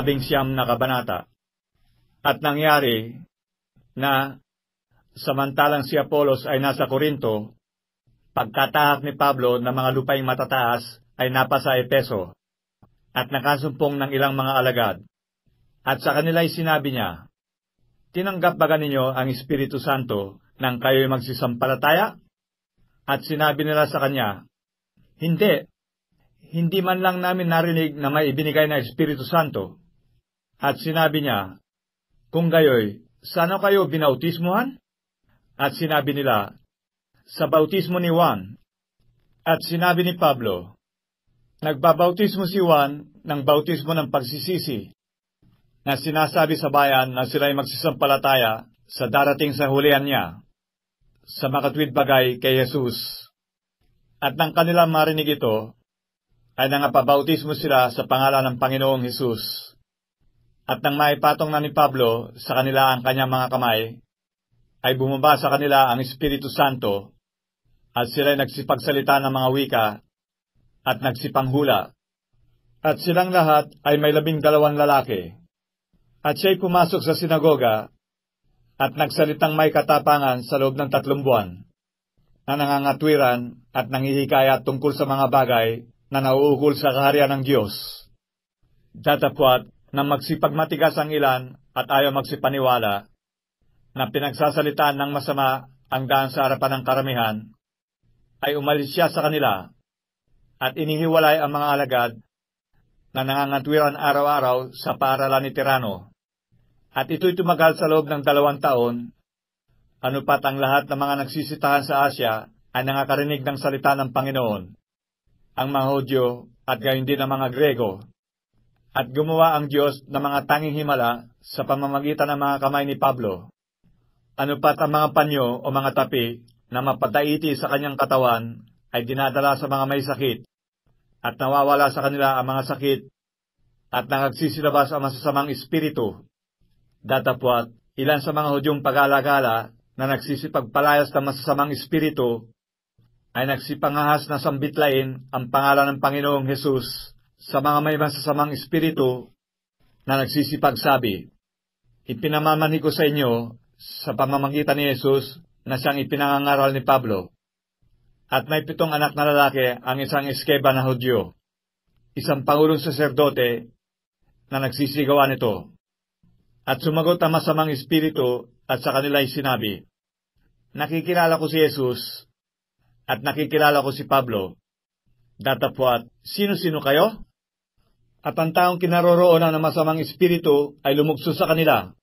ika-19 na kabanata. At nangyari na samantalang si Apolos ay nasa Korinto, pagkatahak ni Pablo ng mga lupaing matataas ay napasa Efeso at nakasumpong ng ilang mga alagad. At sa kanila ay sinabi niya, "Tinanggap ba ninyo ang Espiritu Santo nang kayo'y magsisampalataya?" At sinabi nila sa kanya, "Hindi. Hindi man lang namin narinig na may ibinigay na Espiritu Santo." At sinabi niya, "Kung gayoy, saan kayo binautismuhan?" At sinabi nila, "Sa bautismo ni Juan." At sinabi ni Pablo, "Nagbabautismo si Juan ng bautismo ng pagsisisi, na sinasabi sa bayan na sila'y magsisampalataya sa darating sa hulihan niya, sa makatwid bagay kay Jesus." At nang kanilang marinig ito, ay nangapabautismo sila sa pangalan ng Panginoong Jesus. At nang maipatong na ni Pablo sa kanila ang kanyang mga kamay, ay bumaba sa kanila ang Espiritu Santo, at sila'y nagsipagsalita ng mga wika at nagsipanghula. At silang lahat ay may 12 lalaki. At siya'y pumasok sa sinagoga at nagsalitang may katapangan sa loob ng 3 buwan, na nangangatwiran at nanghihikayat tungkol sa mga bagay na nauukol sa kaharian ng Diyos. Datapwat na magsipagmatigas ang ilan at ayaw magsipaniwala, na pinagsasalitaan ng masama ang daan sa harapan ng karamihan, ay umalis siya sa kanila, at inihiwalay ang mga alagad na nangangatwiran araw-araw sa paaralan ni Tirano. At ito'y tumagal sa loob ng 2 taon, anupat ang lahat ng mga nagsisitahan sa Asya ay nakakarinig ng salita ng Panginoon, ang mga Hudyo at gayon din ang mga Grego. At gumawa ang Diyos ng mga tanging himala sa pamamagitan ng mga kamay ni Pablo. Anupat ang mga panyo o mga tapi na mapadaiti sa kanyang katawan ay dinadala sa mga may sakit, at nawawala sa kanila ang mga sakit, at nagsisilabas ang masasamang espiritu. Datapwat, ilan sa mga Hudyong pag-alagala na nagsisipagpalayas ng masasamang espiritu ay nagsipangahas na sambitlain ang pangalan ng Panginoong Jesus sa mga may masasamang espiritu na nagsisipagsabi, "Ipinamamani ko sa inyo sa pamamagitan ni Jesus na siyang ipinangangaral ni Pablo." At may 7 anak na lalaki ang isang eskeba na Hudyo, isang pangulong saserdote na nagsisigawan ito. At sumagot ang masamang espiritu at sa kanila'y sinabi, "Nakikilala ko si Jesus at nakikilala ko si Pablo. Datapwat, sino-sino kayo?" At ang taong kinaroroonan ng masamang espiritu ay lumugso sa kanila,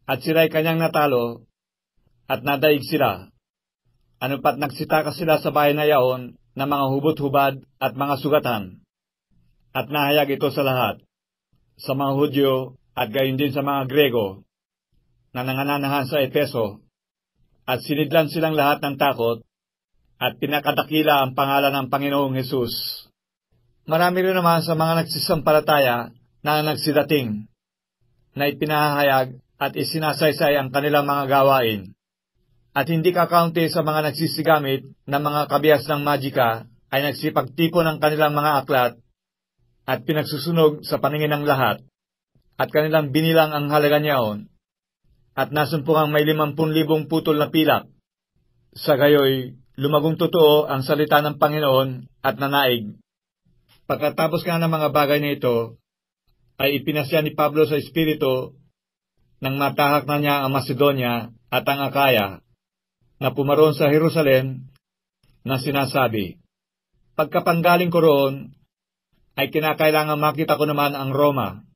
at sila'y kanyang natalo, at nadaig sila. Anupat nagsitaka sila sa bahay na yaon ng mga hubot-hubad at mga sugatan. At nahayag ito sa lahat, sa mga Hudyo at gayon din sa mga Grego, na nangananahan sa Efeso, at sinidlan silang lahat ng takot, at pinakadakila ang pangalan ng Panginoong Jesus. Marami rin naman sa mga nagsisampalataya na nagsidating, na ipinahayag at isinasaysay ang kanilang mga gawain. At hindi kakaunti sa mga nagsisigamit ng mga kabihas ng magika ay nagsipagtipon ng kanilang mga aklat at pinagsusunog sa paningin ng lahat, at kanilang binilang ang halaga niyaon, at nasumpungang may 50,000 putol na pilak. Sa gayoy, lumagong totoo ang salita ng Panginoon at nanaig. Pagkatapos nga ng mga bagay na ito, ay ipinasya ni Pablo sa Espiritu nang matahak na niya ang Macedonia at ang Akaya, na pumaroon sa Jerusalem, na sinasabi, "Pagkapanggaling ko roon, ay kinakailangan makita ko naman ang Roma."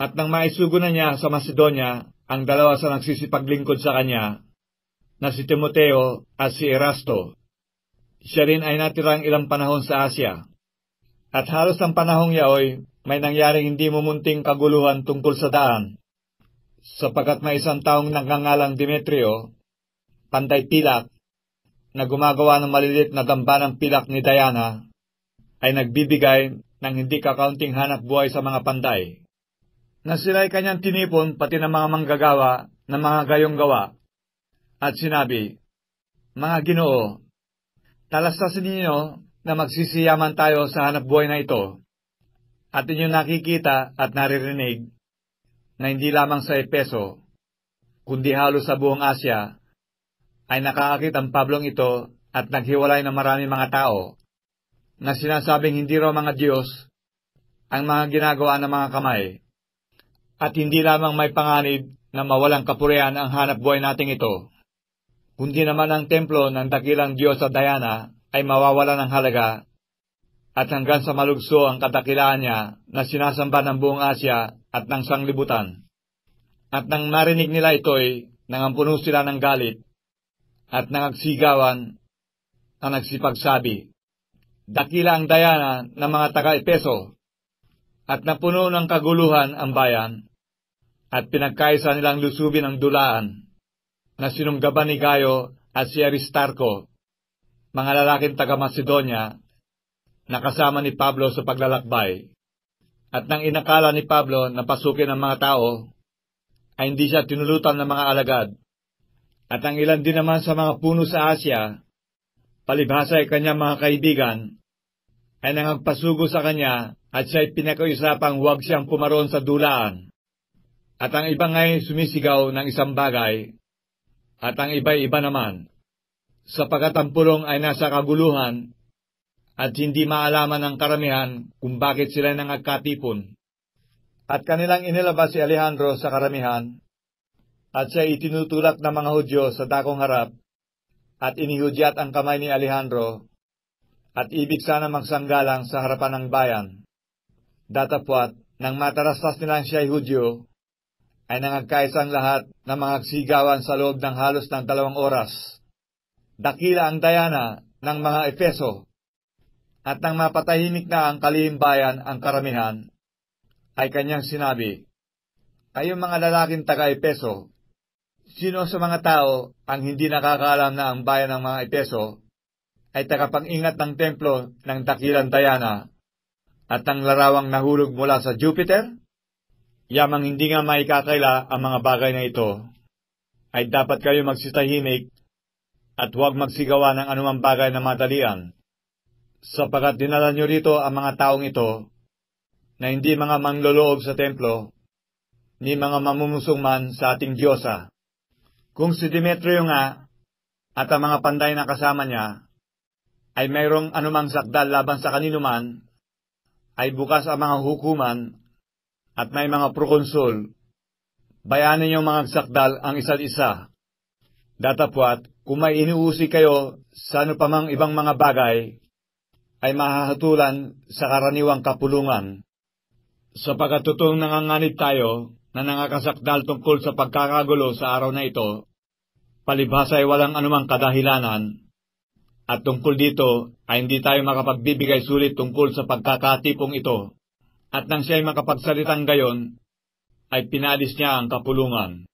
At nang maisugo na niya sa Macedonia ang 2 sa nagsisipaglingkod sa kanya, na si Timoteo at si Erasto, siya rin ay natirang ilang panahon sa Asya. At halos ang panahong yaoy, may nangyaring hindi mumunting kaguluhan tungkol sa daan, sapagkat may isang taong nagngangalang Demetrio, panday pilak, na gumagawa ng malilit na damba ng pilak ni Diana, ay nagbibigay ng hindi kakaunting hanap buhay sa mga panday, na sila'y kanyang tinipon pati ng mga manggagawa ng mga gayong gawa. At sinabi, "Mga Ginoo, talastasin ninyo na magsisiyaman tayo sa hanap buhay na ito." At inyong nakikita at naririnig na hindi lamang sa Efeso, kundi halos sa buong Asya, ay nakaakit ang Pablong ito at naghiwalay ng maraming mga tao na sinasabing hindi raw mga Diyos ang mga ginagawa ng mga kamay, at hindi lamang may panganib na mawalang kapurihan ang hanap buhay nating ito, kundi naman ang templo ng dakilang Diyosa Diana ay mawawala ng halaga at hanggang sa malugso ang kadakilaan niya na sinasamba ng buong Asya at ng sanglibutan. At nang marinig nila ito'y nangampuno sila ng galit at nangagsigawan na nagsipagsabi, "Dakila ang Diana ng mga taga-Epeso," at napuno ng kaguluhan ang bayan at pinagkaisa nilang lusubin ang dulaan na sinunggaban ni Gayo at si Aristarco, mga lalaking taga-Macedonia, nakasama ni Pablo sa paglalakbay. At nang inakala ni Pablo na pasukin ang mga tao, ay hindi siya tinulutan ng mga alagad. At ang ilan din naman sa mga puno sa Asya, palibhasa ay kanyang mga kaibigan, ay nangagpasugo sa kanya at siya'y pinakausapang huwag siyang pumaroon sa dulaan. At ang iba nga'y sumisigaw ng isang bagay, at ang iba'y iba naman, sapagat ang pulong ay nasa kaguluhan, at hindi maalaman ng karamihan kung bakit sila nangagkatipon. At kanilang inilabas si Alejandro sa karamihan, at siya itinutulak ng mga Hudyo sa dakong harap, at inihudyat ang kamay ni Alejandro, at ibig sana magsanggalang sa harapan ng bayan. Datapwat, nang matarastas nilang siya'y Hudyo, ay nangagkaisang lahat ng mga sigawan sa loob ng halos ng 2 oras. Dakila ang Diana ng mga Efeso. At nang mapatahimik na ang kalihim-bayan ang karamihan, ay kanyang sinabi, "Kayong mga lalaking taga-Epeso, sino sa mga tao ang hindi nakakaalam na ang bayan ng mga Epeso ay tagapang-ingat ng templo ng dakilang Diana at ang larawang nahulog mula sa Jupiter? Yamang hindi nga maikakaila ang mga bagay na ito, ay dapat kayo magsitahimik at huwag magsigawa ng anumang bagay na madalian, sapagat dinala nyo rito ang mga taong ito na hindi mga mangloloob sa templo, ni mga mamumusong man sa ating Diyosa. Kung si Demetrio nga at ang mga panday na kasama niya ay mayroong anumang sakdal laban sa kaninuman, ay bukas ang mga hukuman at may mga prokonsul. Bayanin niyong mga sakdal ang isa't isa. Datapwat, kung may iniusig kayo sa ano pamang ibang mga bagay, ay mahahatulan sa karaniwang kapulungan. Sapagat totoong nanganganib tayo na nangakasakdal tungkol sa pagkakagulo sa araw na ito, palibhasa ay walang anumang kadahilanan, at tungkol dito ay hindi tayo makapagbibigay sulit tungkol sa pagkakatipong ito, at nang siya'y makapagsalitang gayon, ay pinalis niya ang kapulungan.